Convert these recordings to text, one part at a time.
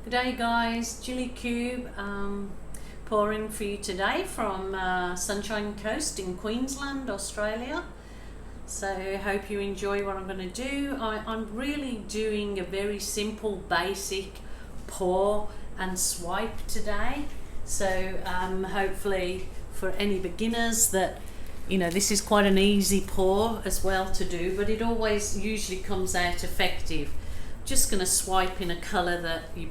G'day guys, Jilly Cube pouring for you today from Sunshine Coast in Queensland, Australia. So hope you enjoy what I'm going to do. I'm really doing a very simple basic pour and swipe today. So hopefully for any beginners that, you know, this is quite an easy pour as well to do, but it always usually comes out effective. Just going to swipe in a colour that you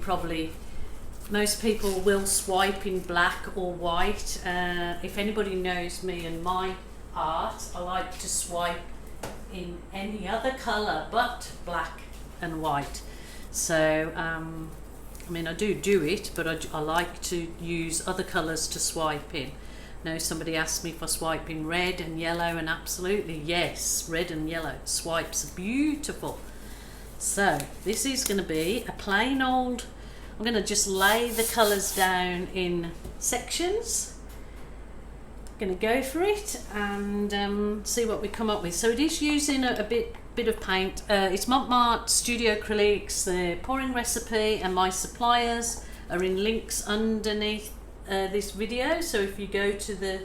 most people will swipe in black or white. If anybody knows me and my art, I like to swipe in any other colour but black and white. So I mean, I do it, but I like to use other colours to swipe in. Now somebody asked me if I swipe in red and yellow, and absolutely yes, red and yellow swipes are beautiful. So this is going to be a plain old, I'm going to just lay the colours down in sections. I'm going to go for it and see what we come up with. So it is using a bit of paint. It's Mont Studio Acrylics. The pouring recipe and my suppliers are in links underneath this video. So if you go to the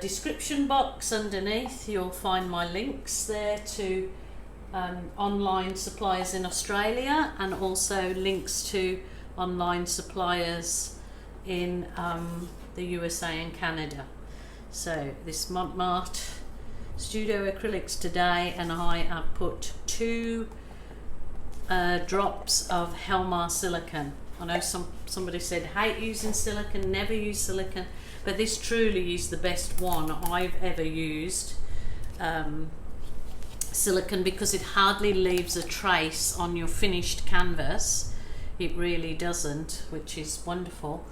description box underneath, you'll find my links there to online suppliers in Australia, and also links to online suppliers in the USA and Canada. So this Mont Studio Acrylics today, and I have put 2 drops of Helmar silicone. I know somebody said hate using silicone, never use silicone, but this truly is the best one I've ever used. Silicone, because it hardly leaves a trace on your finished canvas. It really doesn't, which is wonderful.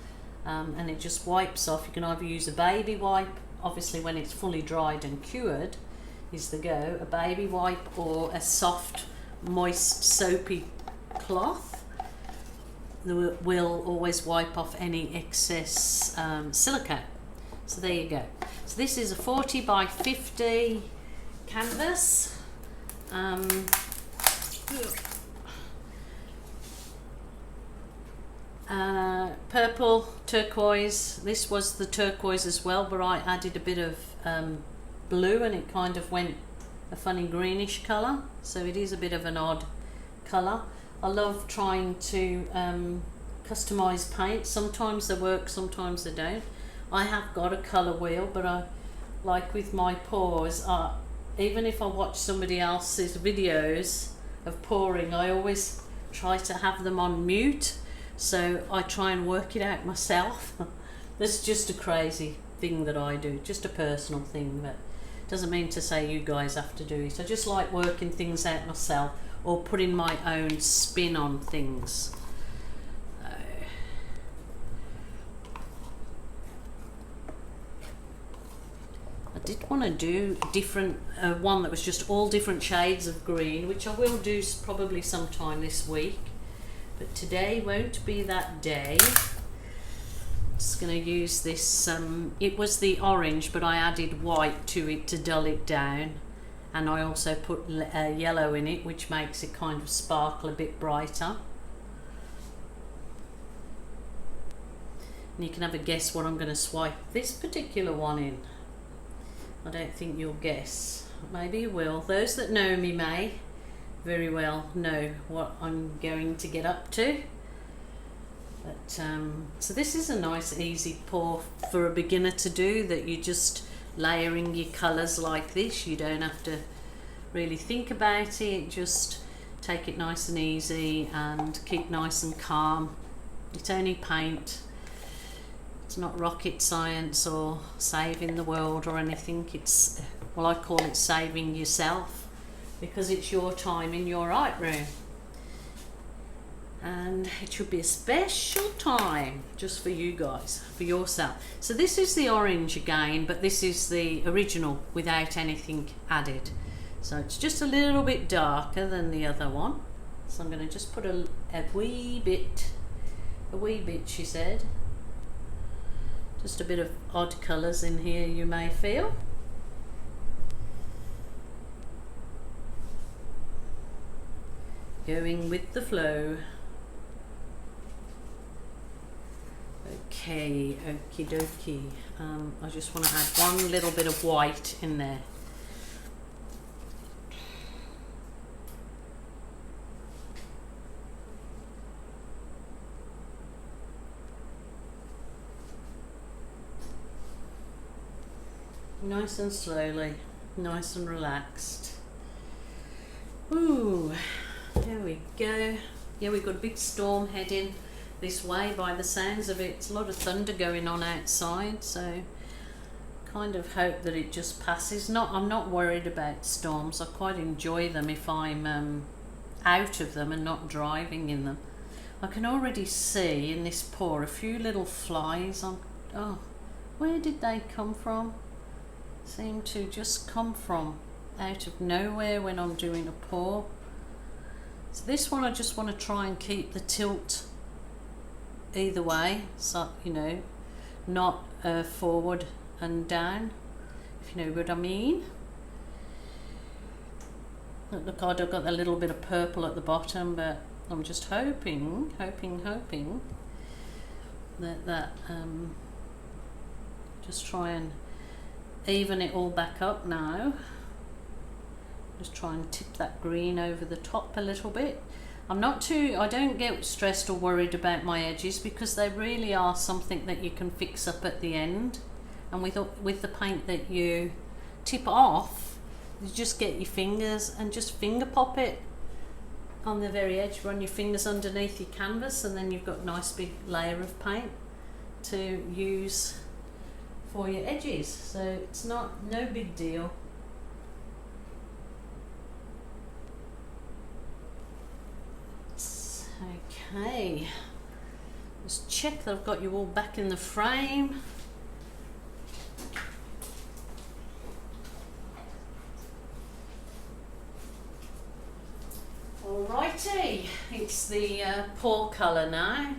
And it just wipes off. You can either use a baby wipe, obviously when it's fully dried and cured is the go, a baby wipe, or a soft moist soapy cloth that will always wipe off any excess silicone. So there you go. So this is a 40 by 50 canvas. Purple, turquoise. This was the turquoise as well, but I added a bit of blue and it kind of went a funny greenish colour, so it is a bit of an odd colour. I love trying to customise paint. Sometimes they work, sometimes they don't. I have got a colour wheel, but I, like with my pours, even if I watch somebody else's videos of pouring, I always try to have them on mute, so I try and work it out myself. That's just a crazy thing that I do, just a personal thing, but doesn't mean to say you guys have to do it. I just like working things out myself, or putting my own spin on things. I did want to do different, one that was just all different shades of green, which I will do probably sometime this week, but today won't be that day. Just going to use this, it was the orange, but I added white to it to dull it down, and I also put yellow in it, which makes it kind of sparkle a bit brighter. And you can have a guess what I'm going to swipe this particular one in. I don't think you'll guess. Maybe you will. Those that know me may very well know what I'm going to get up to. But so this is a nice easy pour for a beginner to do, that you're just layering your colours like this. You don't have to really think about it, just take it nice and easy and keep nice and calm. It's only paint. It's not rocket science or saving the world or anything. It's, well, I call it saving yourself, because it's your time in your art room, and it should be a special time just for you guys, for yourself. So this is the orange again, but this is the original without anything added, so it's just a little bit darker than the other one. So I'm going to just put a wee bit, she said. Just a bit of odd colours in here, you may feel. Going with the flow. Okay, okie dokie. I just want to add one little bit of white in there. Nice and slowly, nice and relaxed. Ooh, there we go. Yeah, we've got a big storm heading this way by the sounds of it. It's a lot of thunder going on outside, so kind of hope that it just passes. I'm not worried about storms. I quite enjoy them if I'm out of them and not driving in them. I can already see in this pour a few little flies on. Oh, where did they come from? Seem to just come from out of nowhere when I'm doing a pour. So this one I just want to try and keep the tilt either way, so you know, not forward and down, if you know what I mean. Look, I've got a little bit of purple at the bottom, but I'm just hoping that just try and even it all back up now. Just try and tip that green over the top a little bit. I don't get stressed or worried about my edges because they really are something that you can fix up at the end. And with the paint that you tip off, you just get your fingers and just finger pop it on the very edge. Run your fingers underneath your canvas, and then you've got a nice big layer of paint to use for your edges. So it's no big deal. Okay, just check that I've got you all back in the frame. Alrighty, it's the pour colour now,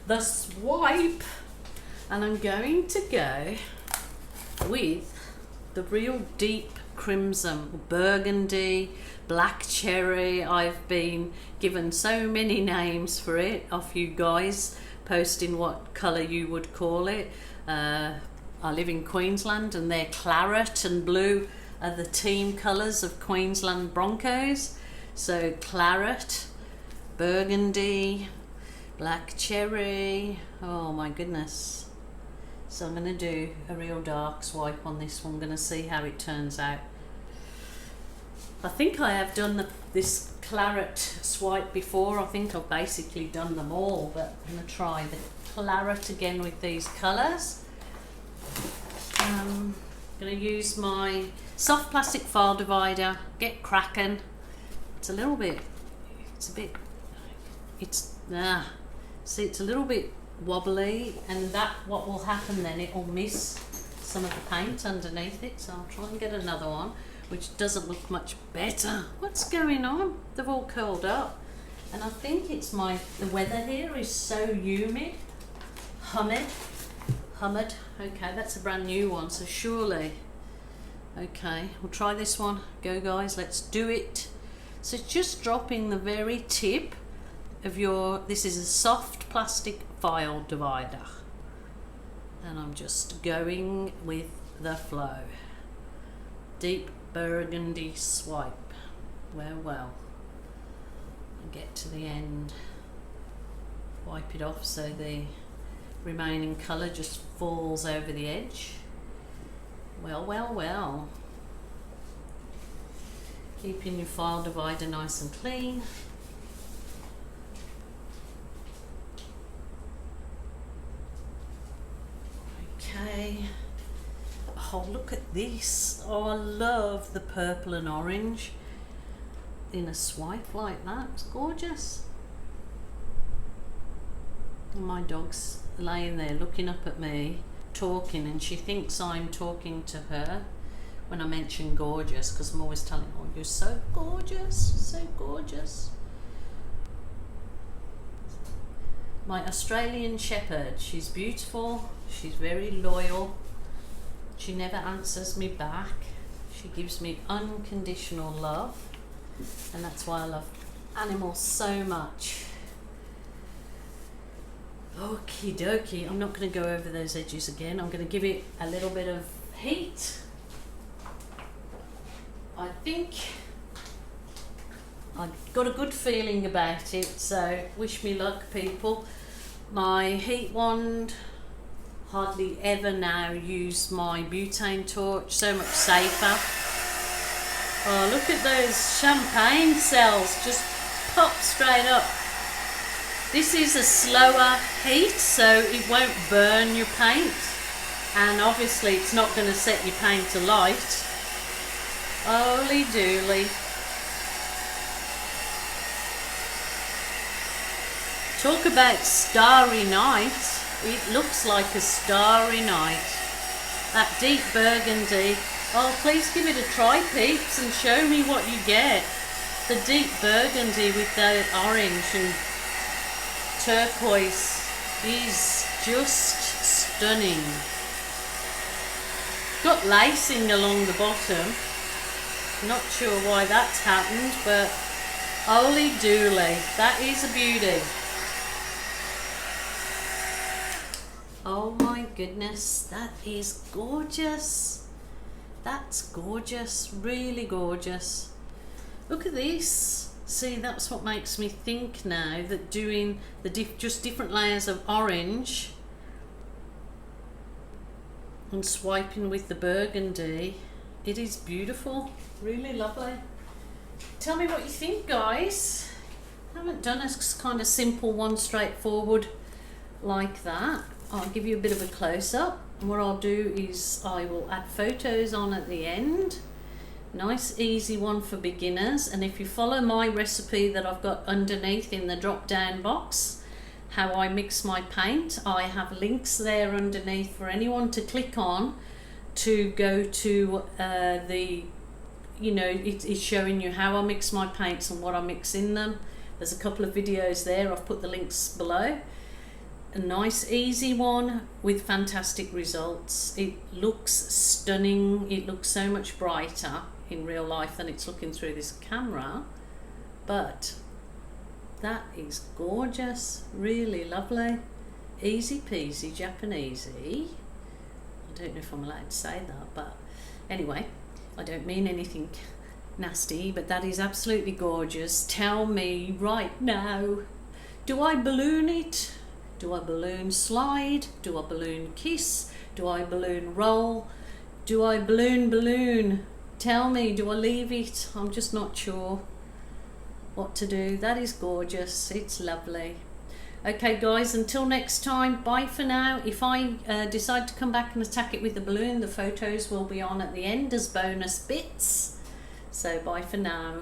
the swipe, and I'm going to go with the real deep crimson, burgundy, black cherry. I've been given so many names for it off you guys posting what colour you would call it. I live in Queensland and they're claret and blue are the team colours of Queensland Broncos. So claret, burgundy, black cherry, oh my goodness. So I'm going to do a real dark swipe on this one. I'm going to see how it turns out. I think I have done this claret swipe before. I think I've basically done them all, but I'm going to try the claret again with these colours. I'm going to use my soft plastic file divider, get cracking. It's a little bit wobbly, and what will happen then, it will miss some of the paint underneath it. So I'll try and get another one which doesn't look much better. What's going on? They've all curled up, and I think it's the weather here is so humid. Humid. Okay, that's a brand new one, so surely. Okay, we'll try this one. Go guys, let's do it. So it's just dropping the very tip of this is a soft plastic file divider, and I'm just going with the flow. Deep burgundy swipe. Well, and get to the end, wipe it off so the remaining colour just falls over the edge. Well. Keeping your file divider nice and clean. Okay. Oh, look at this. Oh, I love the purple and orange in a swipe like that. It's gorgeous. And my dog's laying there looking up at me, talking, and she thinks I'm talking to her when I mention gorgeous, because I'm always telling her, oh, you're so gorgeous, so gorgeous. My Australian Shepherd, she's beautiful, she's very loyal, she never answers me back, she gives me unconditional love, and that's why I love animals so much. Okie dokie, I'm not going to go over those edges again. I'm going to give it a little bit of heat. I think I've got a good feeling about it, so wish me luck, people. My heat wand, hardly ever now use my butane torch, so much safer. Oh, look at those champagne cells, just pop straight up. This is a slower heat, so it won't burn your paint, and obviously it's not going to set your paint alight. Holy dooly. Talk about starry night. It looks like a starry night. That deep burgundy. Oh, please give it a try, peeps, and show me what you get. The deep burgundy with the orange and turquoise is just stunning. Got lacing along the bottom. Not sure why that's happened, but holy dooly, that is a beauty. Oh my goodness, that is gorgeous. That's gorgeous, really gorgeous. Look at this. See, that's what makes me think now that doing the just different layers of orange and swiping with the burgundy, it is beautiful, really lovely. Tell me what you think, guys. I haven't done a kind of simple one, straightforward like that. I'll give you a bit of a close-up, and what I'll do is I will add photos on at the end. Nice easy one for beginners, and if you follow my recipe that I've got underneath in the drop down box, how I mix my paint, I have links there underneath for anyone to click on to go to it's showing you how I mix my paints and what I mix in them. There's a couple of videos there, I've put the links below. A nice easy one with fantastic results. It looks stunning, it looks so much brighter in real life than it's looking through this camera, but that is gorgeous, really lovely, easy peasy Japanesey. I don't know if I'm allowed to say that, but anyway, I don't mean anything nasty, but that is absolutely gorgeous. Tell me right now, do I balloon it? Do I balloon slide? Do I balloon kiss? Do I balloon roll? Do I balloon? Tell me, do I leave it? I'm just not sure what to do. That is gorgeous, it's lovely. Okay guys, until next time, bye for now. If I decide to come back and attack it with the balloon, the photos will be on at the end as bonus bits. So bye for now.